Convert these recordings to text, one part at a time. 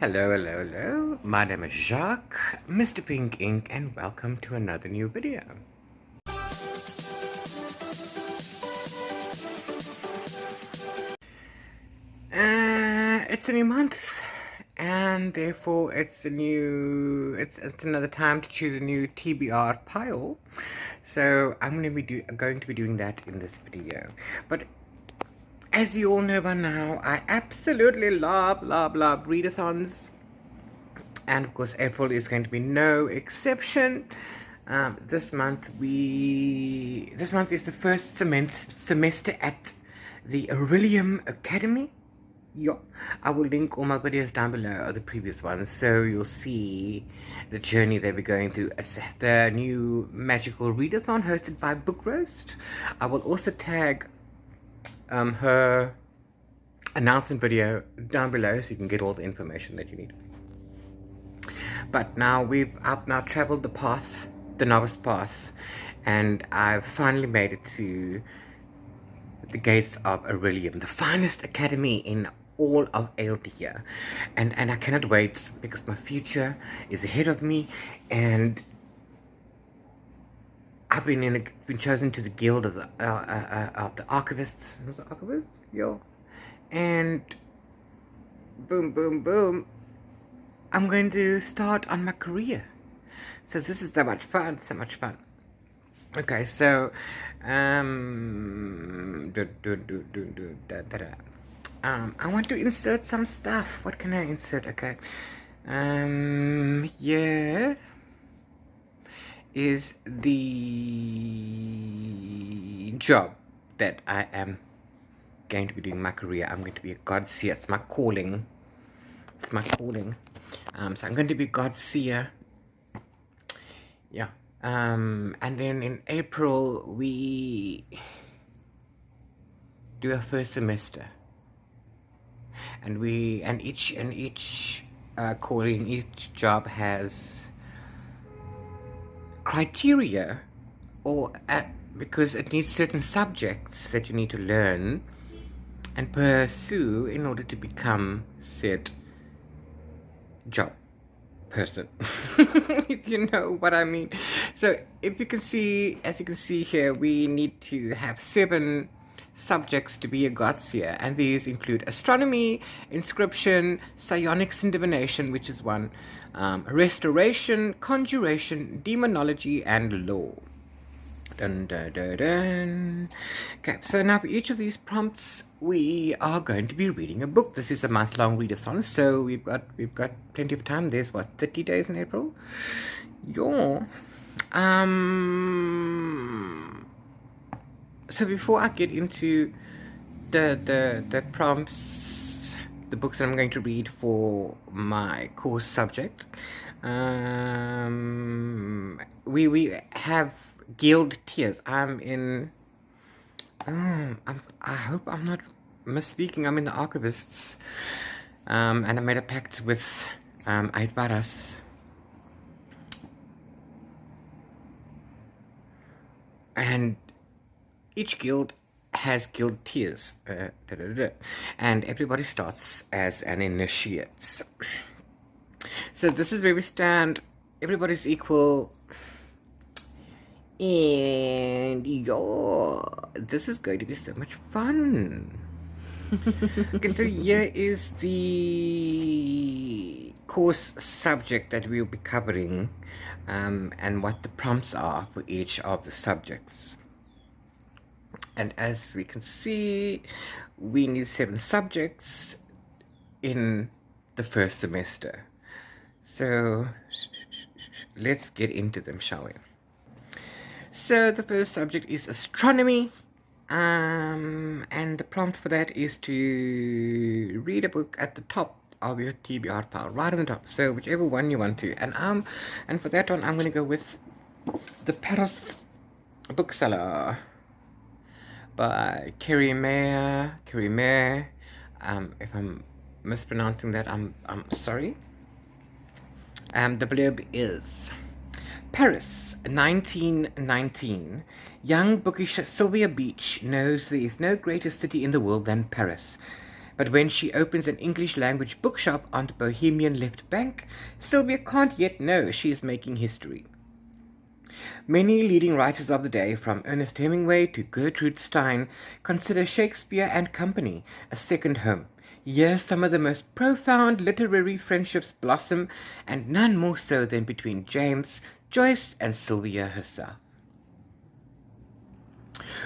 Hello, hello, hello. My name is Jacques, Mr. Pink Ink, and welcome to another new video. It's a new month, and therefore it's another time to choose a new TBR pile. So I'm going to be doing that in this video. But as you all know by now, I absolutely love readathons. And of course April is going to be no exception. This month is the first semester at the Orillium Academy. Yeah, I will link all my videos down below, the previous ones, so you'll see the journey that we're going through. It's the new magical readathon hosted by Book Roast. I will also tag her announcement video down below so you can get all the information that you need. But now I've now traveled the path, the novice path, and I've finally made it to the gates of Orillium, the finest academy in all of Eldea. And I cannot wait because my future is ahead of me, and I've been chosen to the guild of the archivists. Was it archivists? Yeah. And boom, boom, boom, I'm going to start on my career. So this is so much fun, so much fun. Okay, so I want to insert some stuff. What can I insert? Okay. Here is the job that I am going to be doing my career. I'm going to be a Godseer. It's my calling. It's my calling. So I'm going to be Godseer. Yeah. And then in April we do our first semester. And each calling, each job has criteria, or because it needs certain subjects that you need to learn and pursue in order to become said job person. If you know what I mean. So if you can see, as you can see here, we need to have 7 subjects to be a Godseer, and these include Astronomy, Inscription, Psionics Divination, which is one, Restoration, Conjuration, Demonology, and Law. Dun, dun, dun, dun. Okay, so now for each of these prompts we are going to be reading a book. This is a month-long readathon, so we've got plenty of time. There's what, 30 days in April? Yeah. So before I get into the prompts, the books that I'm going to read for my course subject, we have guild tiers. I'm in. I hope I'm not misspeaking. I'm in the archivists, and I made a pact with Aidvaras. And each guild has guild tiers, and everybody starts as an initiate. So this is where we stand. Everybody's equal, and yeah, this is going to be so much fun. Okay, so here is the course subject that we'll be covering, and what the prompts are for each of the subjects. And as we can see, we need 7 subjects in the first semester. So let's get into them, shall we? So the first subject is Astronomy, and the prompt for that is to read a book at the top of your TBR file, right on the top. So whichever one you want to, and for that one I'm going to go with The Paris Bookseller by Carrie Mayer. If I'm mispronouncing that, I'm sorry. The blurb is: Paris, 1919. Young, bookish Sylvia Beach knows there is no greater city in the world than Paris. But when she opens an English language bookshop on the Bohemian left bank, Sylvia can't yet know she is making history. Many leading writers of the day, from Ernest Hemingway to Gertrude Stein, consider Shakespeare and Company a second home. Here some of the most profound literary friendships blossom, and none more so than between James, Joyce, and Sylvia herself.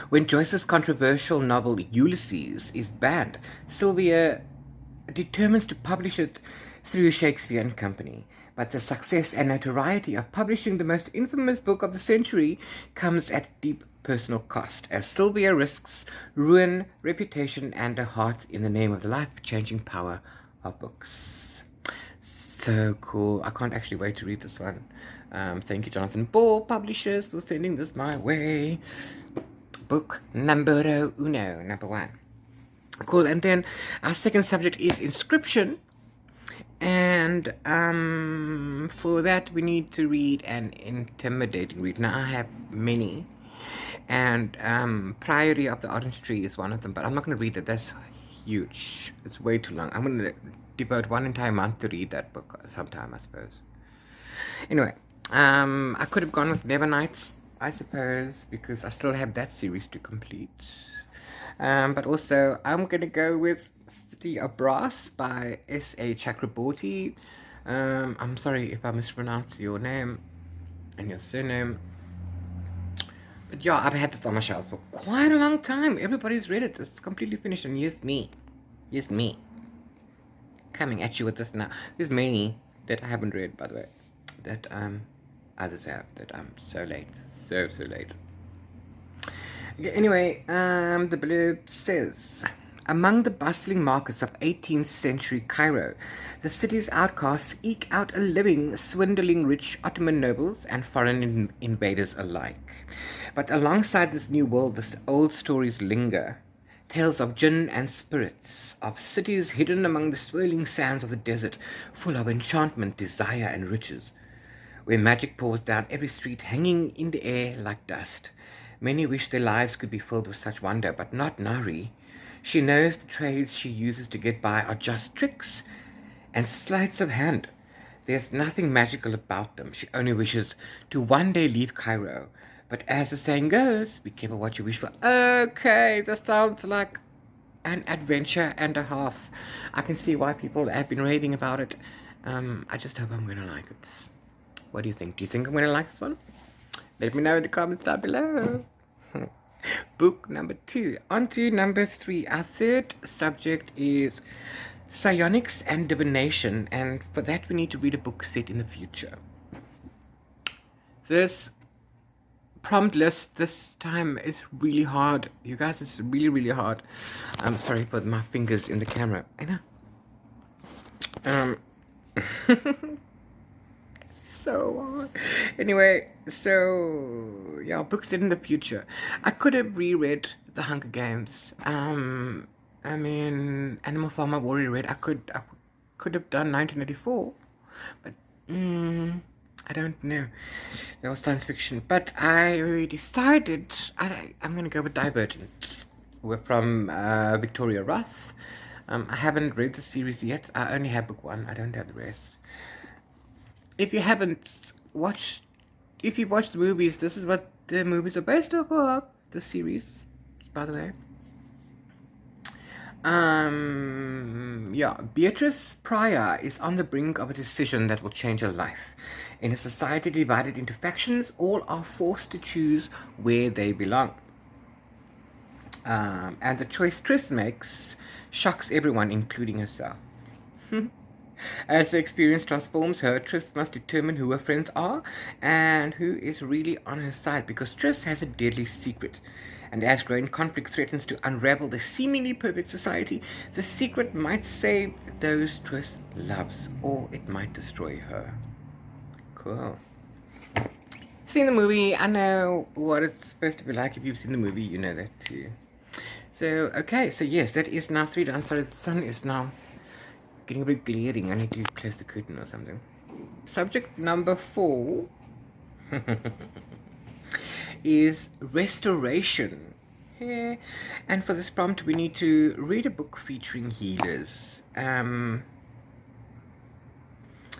When Joyce's controversial novel Ulysses is banned, Sylvia determines to publish it through Shakespeare and Company. But the success and notoriety of publishing the most infamous book of the century comes at deep personal cost, as Sylvia risks ruin, reputation, and her heart in the name of the life-changing power of books. So cool. I can't actually wait to read this one. Thank you, Jonathan Ball Publishers, for sending this my way. Book numero uno, number one. Cool. And then our second subject is Inscription. And for that we need to read an intimidating read. Now I have many, and Priory of the Orange Tree is one of them, but I'm not going to read that. That's huge. It's way too long. I'm going to devote one entire month to read that book sometime, I suppose. Anyway, I could have gone with Nevernights, I suppose, because I still have that series to complete. But also I'm going to go with City of Brass by S.A. Chakraborty. I'm sorry if I mispronounce your name and your surname. But yeah, I've had this on my shelf for quite a long time. Everybody's read it. It's completely finished. And here's me. Here's me. Coming at you with this now. There's many that I haven't read, by the way. That others have. That I'm so late. So late. Okay, anyway, the blurb says, among the bustling markets of 18th century Cairo, the city's outcasts eke out a living, swindling rich Ottoman nobles and foreign invaders alike. But alongside this new world, the old stories linger. Tales of jinn and spirits, of cities hidden among the swirling sands of the desert, full of enchantment, desire, and riches, where magic pours down every street, hanging in the air like dust. Many wish their lives could be filled with such wonder, but not Nari. She knows the trades she uses to get by are just tricks and sleights of hand. There's nothing magical about them. She only wishes to one day leave Cairo. But as the saying goes, be careful what you wish for. Okay, that sounds like an adventure and a half. I can see why people have been raving about it. I just hope I'm going to like it. What do you think? Do you think I'm going to like this one? Let me know in the comments down below. Book number 2. On to number 3. Our third subject is Psionics and Divination. And for that we need to read a book set in the future. This prompt list this time is really hard. You guys, it's really hard. I'm sorry for my fingers in the camera. I know. So hard. Anyway, so yeah, books in the future. I could have reread The Hunger Games. I mean, Animal Farm I've already read. I could have done 1984, but I don't know. That was science fiction. But I decided I'm gonna go with Divergent. We're from Victoria Roth. I haven't read the series yet. I only have book 1. I don't have the rest. If you haven't watched, if you watched the movies, this is what the movies are based off of. The series, by the way. Yeah, Beatrice Pryor is on the brink of a decision that will change her life. In a society divided into factions, all are forced to choose where they belong. And the choice Tris makes shocks everyone, including herself. As the experience transforms her, Tris must determine who her friends are and who is really on her side, because Tris has a deadly secret. And as growing conflict threatens to unravel the seemingly perfect society, the secret might save those Tris loves, or it might destroy her. Cool. Seen the movie, I know what it's supposed to be like. If you've seen the movie, you know that too. So, okay, so yes, that is now 3 down. Sorry, the sun is now getting a bit glaring. I need to close the curtain or something. Subject number 4 is restoration. And for this prompt, we need to read a book featuring healers. Yeah,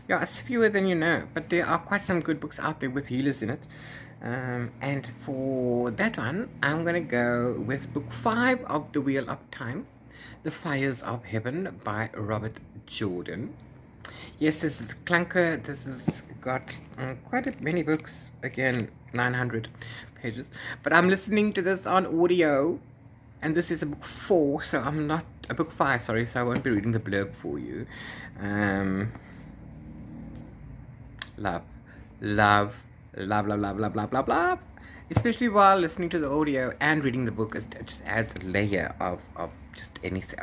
it's fewer than you know, but there are quite some good books out there with healers in it. And for that one, I'm going to go with book 5 of The Wheel of Time, The Fires of Heaven by Robert Jordan. Yes, this is clunker. This has got many books. Again, 900 pages. But I'm listening to this on audio, and this is a book 4, so I'm not a book 5. Sorry, so I won't be reading the blurb for you. Love, love, love, love, love, love, love, love, love. Especially while listening to the audio and reading the book, it just adds a layer of just anything.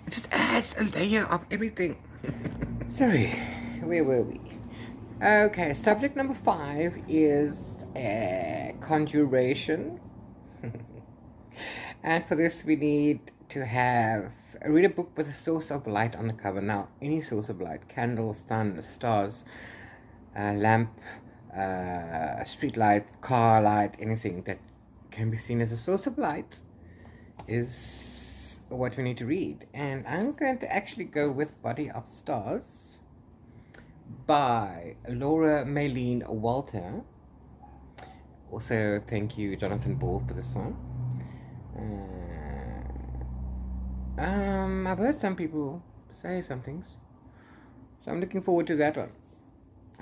It just adds a layer of everything. Sorry, where were we? Okay, subject number 5 is Conjuration. And for this, we need to read a book with a source of light on the cover. Now, any source of light, candle, sun, stars, lamp, street light, car light, anything that can be seen as a source of light is what we need to read. And I'm going to actually go with Body of Stars by Laura Maylene Walter. Also, thank you, Jonathan Ball, for this one. I've heard some people say some things, so I'm looking forward to that one.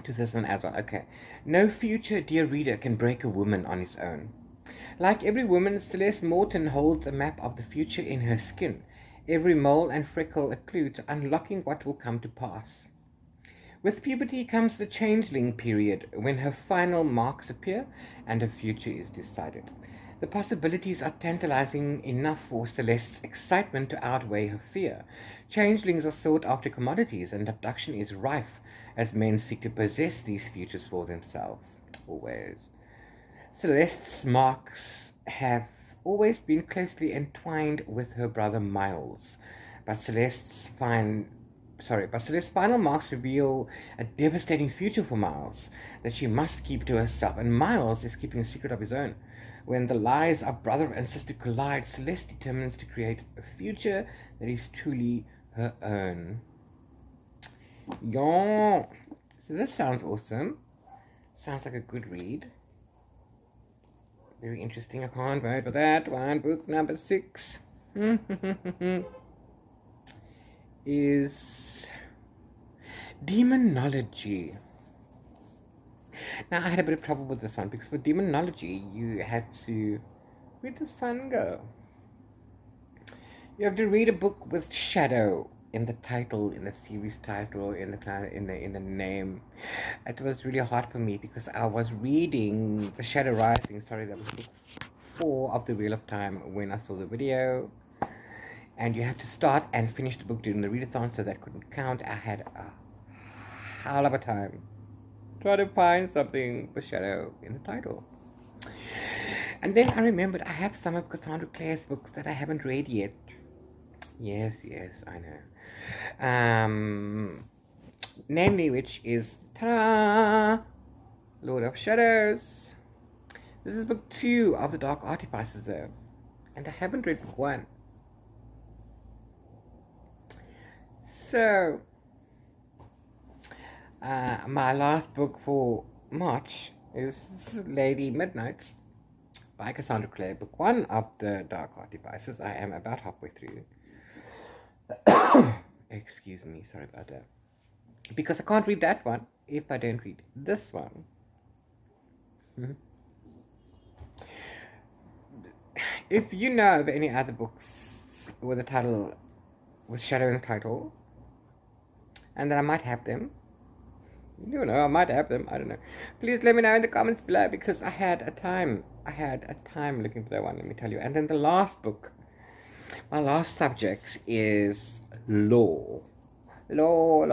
To this one as well. Okay. No future, dear reader, can break a woman on its own. Like every woman, Celeste Morton holds a map of the future in her skin, every mole and freckle a clue to unlocking what will come to pass. With puberty comes the changeling period, when her final marks appear and her future is decided. The possibilities are tantalizing enough for Celeste's excitement to outweigh her fear. Changelings are sought after commodities, and abduction is rife as men seek to possess these futures for themselves. Always. Celeste's marks have always been closely entwined with her brother Miles, but Celeste's final marks reveal a devastating future for Miles that she must keep to herself, and Miles is keeping a secret of his own. When the lies of brother and sister collide, Celeste determines to create a future that is truly her own. Yeah. So this sounds awesome. Sounds like a good read. Very interesting. I can't wait for that one. Book number 6 is Demonology. Now, I had a bit of trouble with this one because with Demonology, you had to... Where'd the sun go? You have to read a book with shadow in the title, in the series title, in the name. It was really hard for me because I was reading The Shadow Rising. Sorry, that was book 4 of The Wheel of Time when I saw the video. And you have to start and finish the book during the readathon, so that couldn't count. I had a hell of a time trying to find something with shadow in the title. And then I remembered I have some of Cassandra Clare's books that I haven't read yet. Yes, I know. Namely, which is ta-da! Lord of Shadows. This is book 2 of the Dark Artifices, though, and I haven't read book 1. So, my last book for March is Lady Midnight by Cassandra Clare, book 1 of the Dark Artifices. I am about halfway through. Excuse me, sorry about that. Because I can't read that one if I don't read this one. If you know of any other books with a title, with shadow in the title, and that I might have them, you don't know, I might have them, I don't know. Please let me know in the comments below, because I had a time looking for that one, let me tell you. And then the last book, my last subject is law. Law.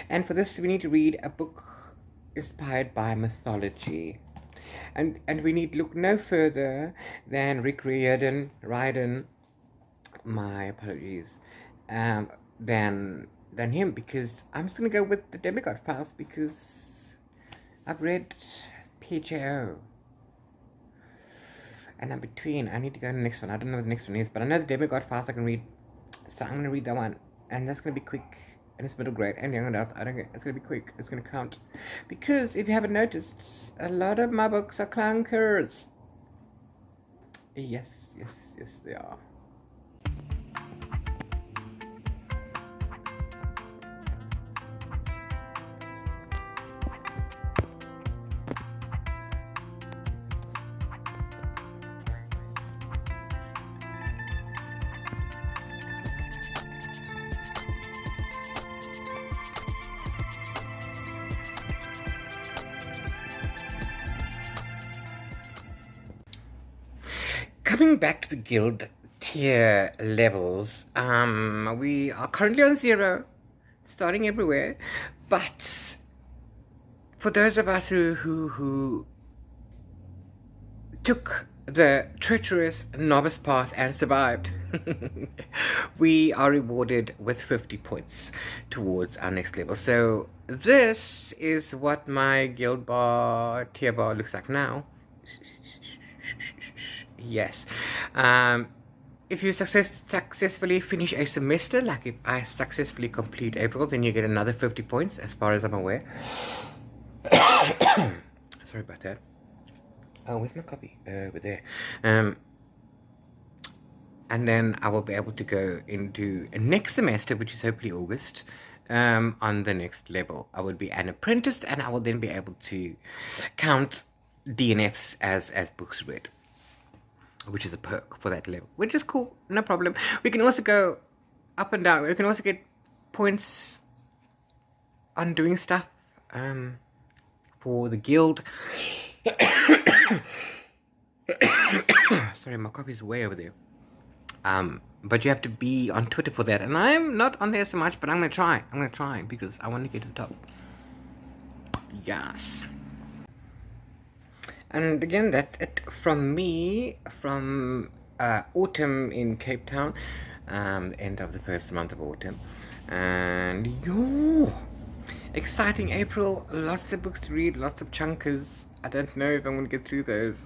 And for this, we need to read a book inspired by mythology. And we need look no further than Rick Riordan, my apologies, than him, because I'm just going to go with the Demigod Files, because I've read PJO. And in between, I need to go to the next one. I don't know what the next one is, but I know the Demigod files I can read. So I'm going to read that one. And that's going to be quick. And it's middle grade and young adult. It's going to be quick. It's going to count. Because if you haven't noticed, a lot of my books are clunkers. Yes, they are. Coming back to the guild tier levels, we are currently on 0, starting everywhere, but for those of us who took the treacherous novice path and survived, we are rewarded with 50 points towards our next level. So this is what my guild bar, tier bar looks like now. Yes. If you successfully finish a semester, like if I successfully complete April, then you get another 50 points, as far as I'm aware. Sorry about that. Oh, where's my copy? Over there. And then I will be able to go into next semester, which is hopefully August, on the next level. I will be an apprentice, and I will then be able to count DNFs as books read, which is a perk for that level, which is cool, no problem. We can also go up and down. We can also get points on doing stuff for the guild. Sorry, my coffee's way over there. But you have to be on Twitter for that, and I'm not on there so much, but I'm gonna try. Because I want to get to the top. Yes. And again, that's it from me, from autumn in Cape Town, end of the first month of autumn. And exciting April, lots of books to read, lots of chunkers. I don't know if I'm going to get through those.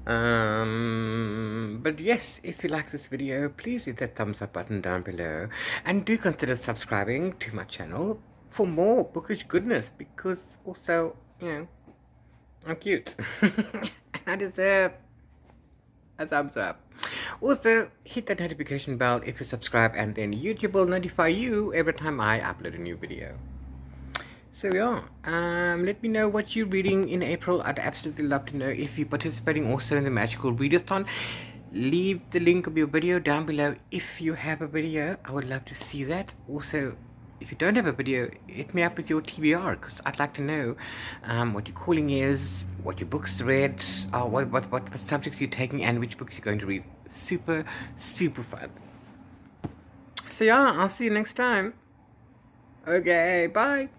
But yes, if you like this video, please hit that thumbs up button down below. And do consider subscribing to my channel for more bookish goodness, because also, I'm cute. I deserve a thumbs up. Also, hit that notification bell if you subscribe, and then YouTube will notify you every time I upload a new video. So let me know what you're reading in April. I'd absolutely love to know if you're participating also in the magical readathon. Leave the link of your video down below if you have a video. I would love to see that. Also, if you don't have a video, hit me up with your TBR, because I'd like to know what your calling is, what your books read, what subjects you're taking, and which books you're going to read. Super, super fun. So I'll see you next time. Okay, bye.